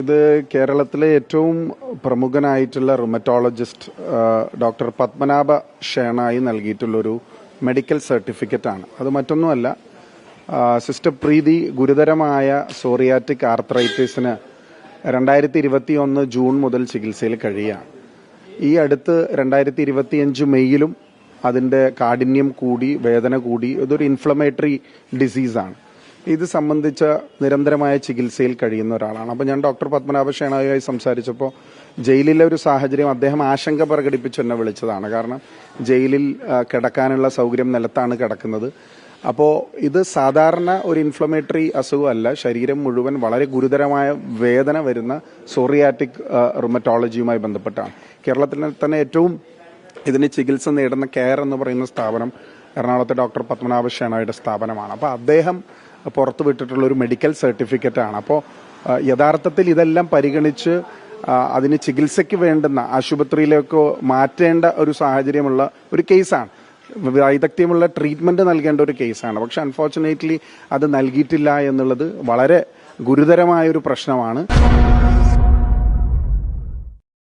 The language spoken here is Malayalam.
ഇത് കേരളത്തിലെ ഏറ്റവും പ്രമുഖനായിട്ടുള്ള റുമറ്റോളജിസ്റ്റ് ഡോക്ടർ പത്മനാഭ ഷേണായി നൽകിയിട്ടുള്ളൊരു മെഡിക്കൽ സർട്ടിഫിക്കറ്റാണ്. അത് മറ്റൊന്നുമല്ല, സിസ്റ്റർ പ്രീതി ഗുരുതരമായ സോറിയാറ്റിക് ആർത്രൈറ്റിസിന് 2021 ജൂൺ മുതൽ ചികിത്സയിൽ കഴിയുകയാണ്. ഈ അടുത്ത് 2025 മെയ്യിലും അതിൻ്റെ കാഠിന്യം കൂടി, വേദന കൂടി. ഇതൊരു ഇൻഫ്ലമേറ്ററി ഡിസീസാണ്. ഇത് സംബന്ധിച്ച നിരന്തരമായ ചികിത്സയിൽ കഴിയുന്ന ഒരാളാണ്. അപ്പോൾ ഞാൻ ഡോക്ടർ പത്മനാഭ ഷേണായുമായി സംസാരിച്ചപ്പോൾ ജയിലിലെ ഒരു സാഹചര്യം അദ്ദേഹം ആശങ്ക പ്രകടിപ്പിച്ച് എന്നെ വിളിച്ചതാണ്. കാരണം ജയിലിൽ കിടക്കാനുള്ള സൗകര്യം നിലത്താണ് കിടക്കുന്നത്. അപ്പോൾ ഇത് സാധാരണ ഒരു ഇൻഫ്ലമേറ്ററി അസുഖമല്ല, ശരീരം മുഴുവൻ വളരെ ഗുരുതരമായ വേദന വരുന്ന സോറിയാറ്റിക് റുമറ്റോളജിയുമായി ബന്ധപ്പെട്ടാണ്. കേരളത്തിൽ തന്നെ ഏറ്റവും ഇതിന് ചികിത്സ നേടുന്ന കെയർ എന്ന് പറയുന്ന സ്ഥാപനം എറണാകുളത്തെ ഡോക്ടർ പത്മനാഭ ഷേണായുടെ സ്ഥാപനമാണ്. അപ്പോൾ അദ്ദേഹം പുറത്തു വിട്ടിട്ടുള്ള ഒരു മെഡിക്കൽ സർട്ടിഫിക്കറ്റാണ്. അപ്പോൾ യഥാർത്ഥത്തിൽ ഇതെല്ലാം പരിഗണിച്ച് അതിന് ചികിത്സയ്ക്ക് വേണ്ടുന്ന ആശുപത്രിയിലേക്കോ മാറ്റേണ്ട ഒരു സാഹചര്യമുള്ള ഒരു കേസാണ്. വൈദഗ്ധ്യമുള്ള ട്രീറ്റ്മെന്റ് നൽകേണ്ട ഒരു കേസാണ്. പക്ഷെ അൺഫോർച്ചുനേറ്റ്ലി അത് നൽകിയിട്ടില്ല എന്നുള്ളത് വളരെ ഗുരുതരമായ ഒരു പ്രശ്നമാണ്.